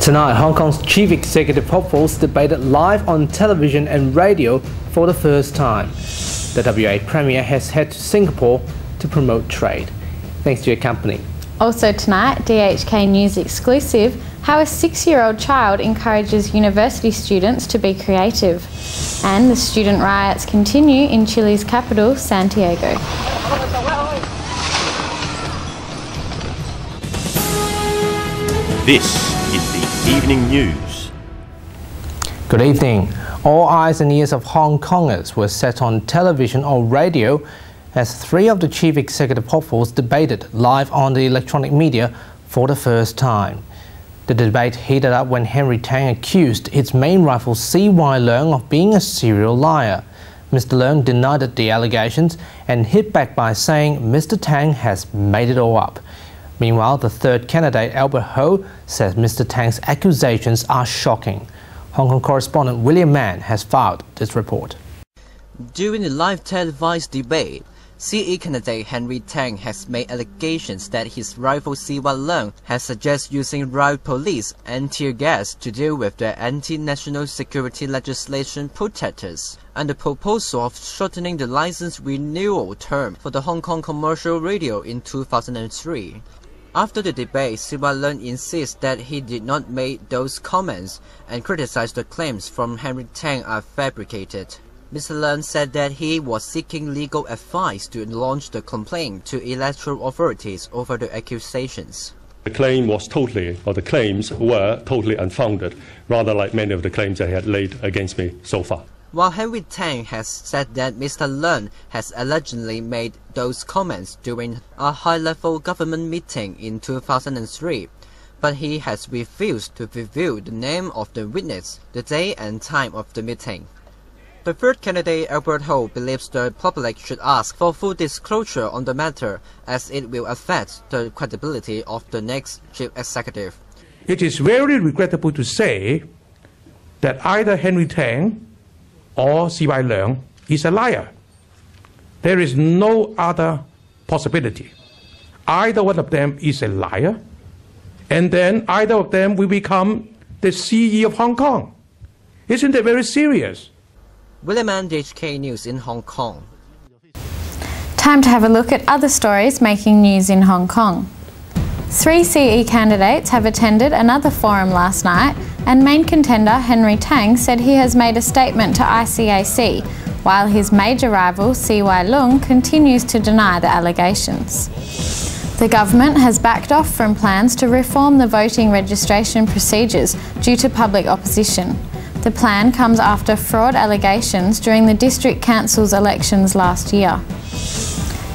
Tonight, Hong Kong's chief executive hopefuls debated live on television and radio for the first time. The WA Premier has headed to Singapore to promote trade. Thanks to your company. Also tonight, DHK News exclusive, how a 6-year-old child encourages university students to be creative. And the student riots continue in Chile's capital, Santiago. This is the Evening News. Good evening. All eyes and ears of Hong Kongers were set on television or radio as 3 of the chief executive hopefuls debated live on the electronic media for the first time. The debate heated up when Henry Tang accused its main rival CY Leung of being a serial liar. Mr. Leung denied the allegations and hit back by saying Mr. Tang has made it all up. Meanwhile, the third candidate, Albert Ho, says Mr. Tang's accusations are shocking. Hong Kong correspondent William Mann has filed this report. During the live televised debate, CE candidate Henry Tang has made allegations that his rival CY Leung has suggested using riot police and tear gas to deal with the anti-national security legislation protesters, and the proposal of shortening the license renewal term for the Hong Kong commercial radio in 2003. After the debate, CY Leung insists that he did not make those comments and criticized the claims from Henry Tang are fabricated. Mr. Leung said that he was seeking legal advice to launch the complaint to electoral authorities over the accusations. The claims were totally unfounded, rather like many of the claims that he had laid against me so far. While Henry Tang has said that Mr. Leung has allegedly made those comments during a high-level government meeting in 2003, but he has refused to reveal the name of the witness, the day and time of the meeting. The third candidate, Albert Ho, believes the public should ask for full disclosure on the matter, as it will affect the credibility of the next chief executive. It is very regrettable to say that either Henry Tang or CY Leung is a liar. There is no other possibility. Either one of them is a liar, and then either of them will become the CEO of Hong Kong. Isn't that very serious? William Mann, DHK News in Hong Kong. Time to have a look at other stories making news in Hong Kong. 3 CE candidates have attended another forum last night, and main contender Henry Tang said he has made a statement to ICAC, while his major rival CY Leung continues to deny the allegations. The government has backed off from plans to reform the voting registration procedures due to public opposition. The plan comes after fraud allegations during the district council's elections last year.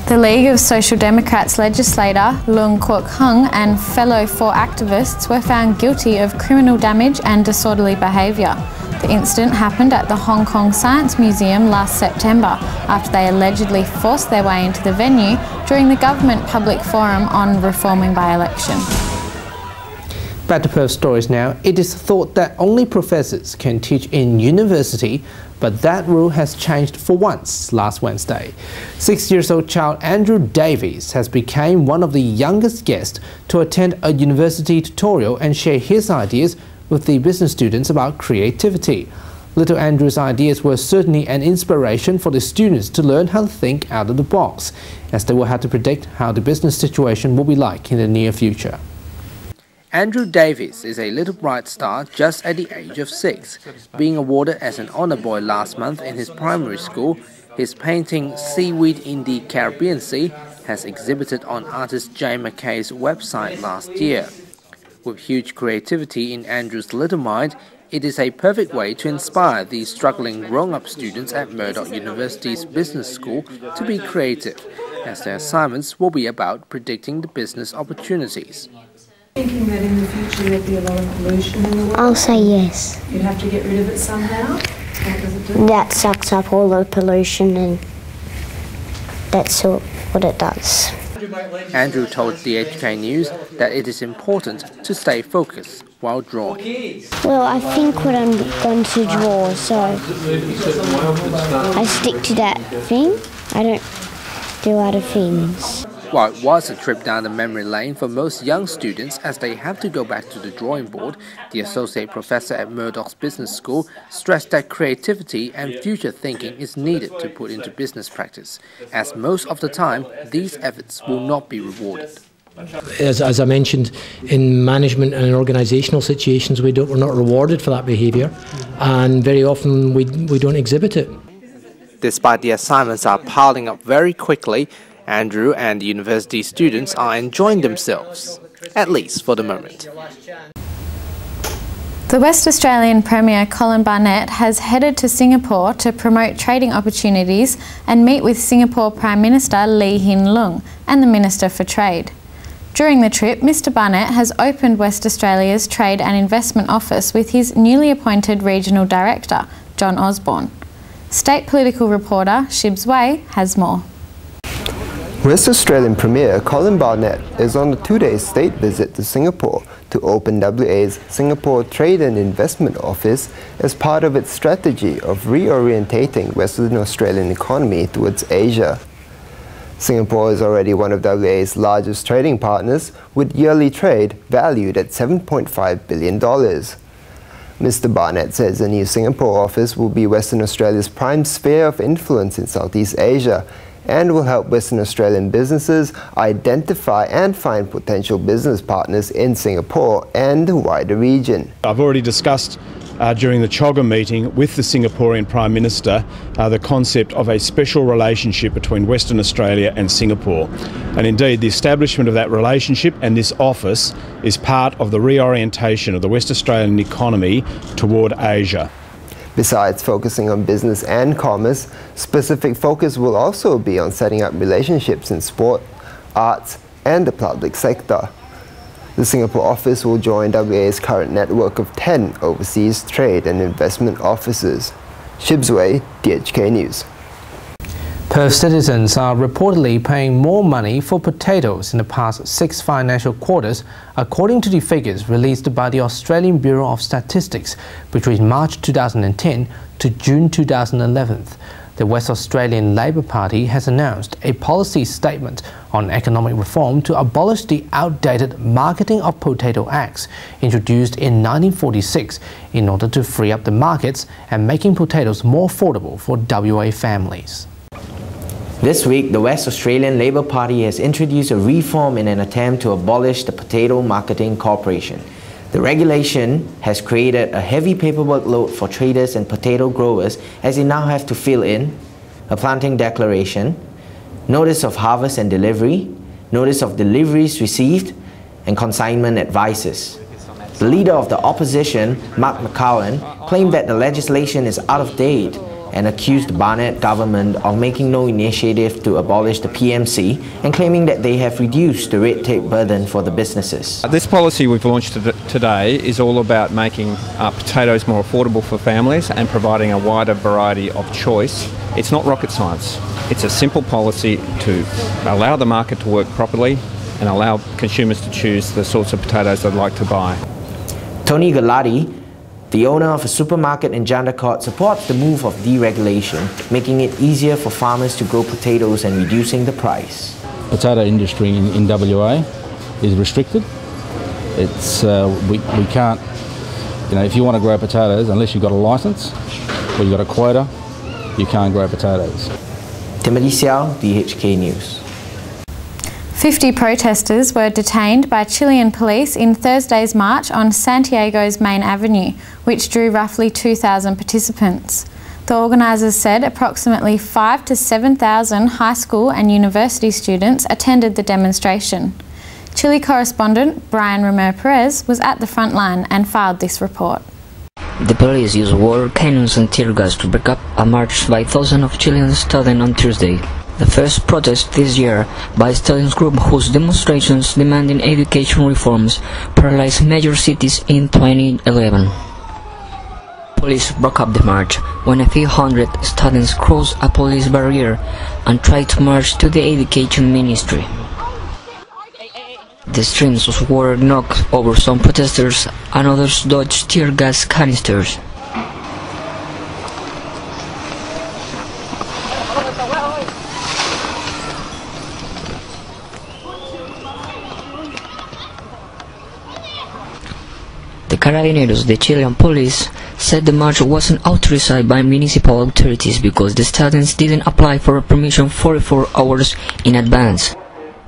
The League of Social Democrats legislator Leung Kowk Hung and fellow 4 activists were found guilty of criminal damage and disorderly behaviour. The incident happened at the Hong Kong Science Museum last September after they allegedly forced their way into the venue during the government public forum on reforming by-election. Back to Perth stories now. It is thought that only professors can teach in university, but that rule has changed for once last Wednesday. 6-year-old child Andrew Davies has become one of the youngest guests to attend a university tutorial and share his ideas with the business students about creativity. Little Andrew's ideas were certainly an inspiration for the students to learn how to think out of the box, as they will have to predict how the business situation will be like in the near future. Andrew Davies is a little bright star just at the age of 6. Being awarded as an honour boy last month in his primary school, his painting Seaweed in the Caribbean Sea has exhibited on artist Jay McKay's website last year. With huge creativity in Andrew's little mind, it is a perfect way to inspire the struggling grown-up students at Murdoch University's business school to be creative, as their assignments will be about predicting the business opportunities. Thinking that in the future there'd be a lot of pollution in the world? I'll say yes. You'd have to get rid of it somehow? What does it do? That sucks up all the pollution, and that's what it does. Andrew told DHK News that it is important to stay focused while drawing. Well, I think what I'm going to draw, so I stick to that thing. I don't do other things. While it was a trip down the memory lane for most young students as they have to go back to the drawing board, the associate professor at Murdoch's Business School stressed that creativity and future thinking is needed to put into business practice, as most of the time these efforts will not be rewarded. As I mentioned, in management and in organisational situations we're not rewarded for that behaviour, and very often we don't exhibit it. Despite the assignments are piling up very quickly, Andrew and the university students are enjoying themselves, at least for the moment. The West Australian Premier Colin Barnett has headed to Singapore to promote trading opportunities and meet with Singapore Prime Minister Leung Kowk Hung and the Minister for Trade. During the trip, Mr Barnett has opened West Australia's Trade and Investment Office with his newly appointed Regional Director, John Osborne. State political reporter Shibs has more. West Australian Premier Colin Barnett is on a two-day state visit to Singapore to open WA's Singapore Trade and Investment Office as part of its strategy of reorientating Western Australian economy towards Asia. Singapore is already one of WA's largest trading partners, with yearly trade valued at $7.5 billion. Mr Barnett says the new Singapore office will be Western Australia's prime sphere of influence in Southeast Asia, and will help Western Australian businesses identify and find potential business partners in Singapore and the wider region. I've already discussed during the CHOGA meeting with the Singaporean Prime Minister the concept of a special relationship between Western Australia and Singapore. And indeed, the establishment of that relationship and this office is part of the reorientation of the West Australian economy toward Asia. Besides focusing on business and commerce, specific focus will also be on setting up relationships in sport, arts and the public sector. The Singapore office will join WA's current network of 10 overseas trade and investment offices. Shibs, DHK News. Perth citizens are reportedly paying more money for potatoes in the past 6 financial quarters, according to the figures released by the Australian Bureau of Statistics between March 2010 to June 2011. The West Australian Labor Party has announced a policy statement on economic reform to abolish the outdated Marketing of Potato Acts introduced in 1946 in order to free up the markets and making potatoes more affordable for WA families. This week, the West Australian Labor Party has introduced a reform in an attempt to abolish the Potato Marketing Corporation. The regulation has created a heavy paperwork load for traders and potato growers, as they now have to fill in a planting declaration, notice of harvest and delivery, notice of deliveries received, and consignment advices. The leader of the opposition, Mark McCowan, claimed that the legislation is out of date and accused the Barnett government of making no initiative to abolish the PMC and claiming that they have reduced the red tape burden for the businesses. This policy we've launched today is all about making potatoes more affordable for families and providing a wider variety of choice. It's not rocket science. It's a simple policy to allow the market to work properly and allow consumers to choose the sorts of potatoes they'd like to buy. Tony Galati, the owner of a supermarket in Jandakot, supports the move of deregulation, making it easier for farmers to grow potatoes and reducing the price. Potato industry in WA is restricted. It's we can't, if you want to grow potatoes, unless you've got a licence or you've got a quota, you can't grow potatoes. Timothy Seow, DHK News. 50 protesters were detained by Chilean police in Thursday's march on Santiago's main avenue, which drew roughly 2,000 participants. The organisers said approximately 5,000 to 7,000 high school and university students attended the demonstration. Chile correspondent Ramir Perez was at the front line and filed this report. The police used water cannons and tear gas to break up a march by thousands of Chilean students on Tuesday. The first protest this year by a students group whose demonstrations demanding education reforms paralyzed major cities in 2011. Police broke up the march when a few hundred students crossed a police barrier and tried to march to the education ministry. The streams of water knocked over some protesters and others dodged tear gas canisters. Carabineros, the Chilean police, said the march wasn't authorized by municipal authorities because the students didn't apply for a permission 44 hours in advance.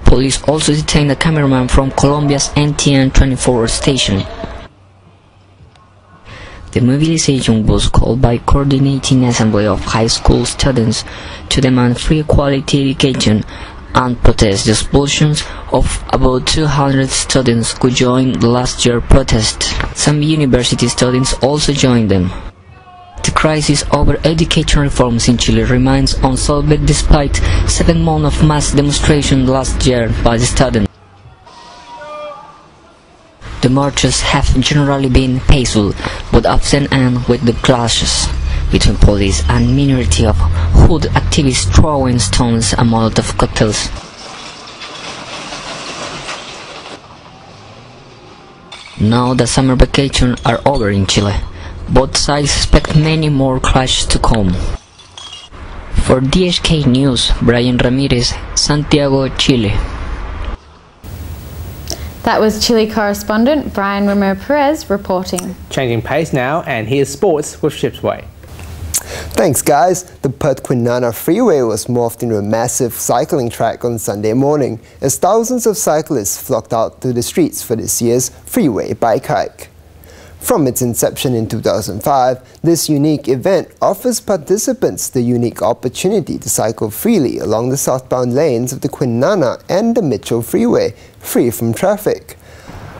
Police also detained a cameraman from Colombia's NTN 24 station. The mobilization was called by Coordinating Assembly of High School Students to demand free quality education and protest the expulsions of about 200 students who joined last year's protest. Some university students also joined them. The crisis over education reforms in Chile remains unsolved despite 7 months of mass demonstration last year by the students. The marches have generally been peaceful, but often end with the clashes between police and minority of hood activists throwing stones and Molotov cocktails. Now the summer vacations are over in Chile. Both sides expect many more clashes to come. For DHK News, Brian Ramirez, Santiago, Chile. That was Chile correspondent Brian Ramir Perez reporting. Changing pace now, and here's sports with Shibs. Thanks, guys. The Perth-Kwinana freeway was morphed into a massive cycling track on Sunday morning as thousands of cyclists flocked out to the streets for this year's freeway bike hike. From its inception in 2005, this unique event offers participants the unique opportunity to cycle freely along the southbound lanes of the Kwinana and the Mitchell Freeway, free from traffic.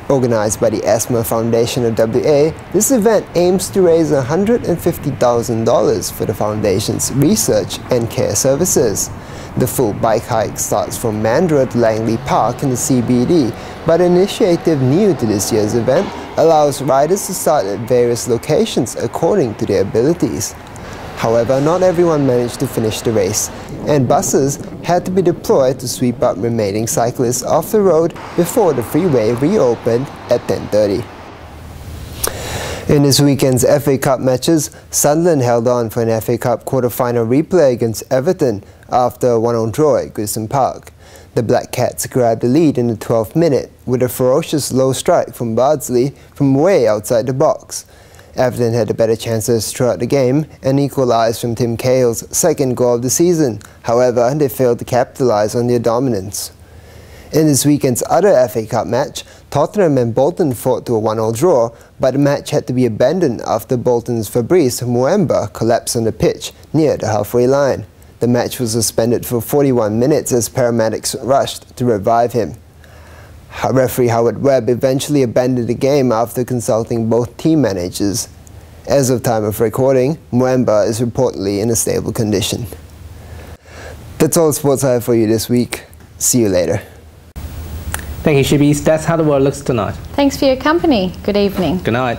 Organized by the Asthma Foundation of WA, this event aims to raise $150,000 for the foundation's research and care services. The full bike hike starts from Mandurah to Langley Park in the CBD, but an initiative new to this year's event allows riders to start at various locations according to their abilities. However, not everyone managed to finish the race, and buses had to be deployed to sweep up remaining cyclists off the road before the freeway reopened at 10:30. In this weekend's FA Cup matches, Sunderland held on for an FA Cup quarter-final replay against Everton after a 1-1 draw at Goodison Park. The Black Cats grabbed the lead in the 12th minute with a ferocious low strike from Bardsley from way outside the box. Everton had the better chances throughout the game and equalised from Tim Cahill's second goal of the season. However, they failed to capitalise on their dominance. In this weekend's other FA Cup match, Tottenham and Bolton fought to a 1-1 draw, but the match had to be abandoned after Bolton's Fabrice Muemba collapsed on the pitch near the halfway line. The match was suspended for 41 minutes as paramedics rushed to revive him. Referee Howard Webb eventually abandoned the game after consulting both team managers. As of time of recording, Muemba is reportedly in a stable condition. That's all the sports I have for you this week. See you later. Thank you, Shibs. That's how the world looks tonight. Thanks for your company. Good evening. Good night.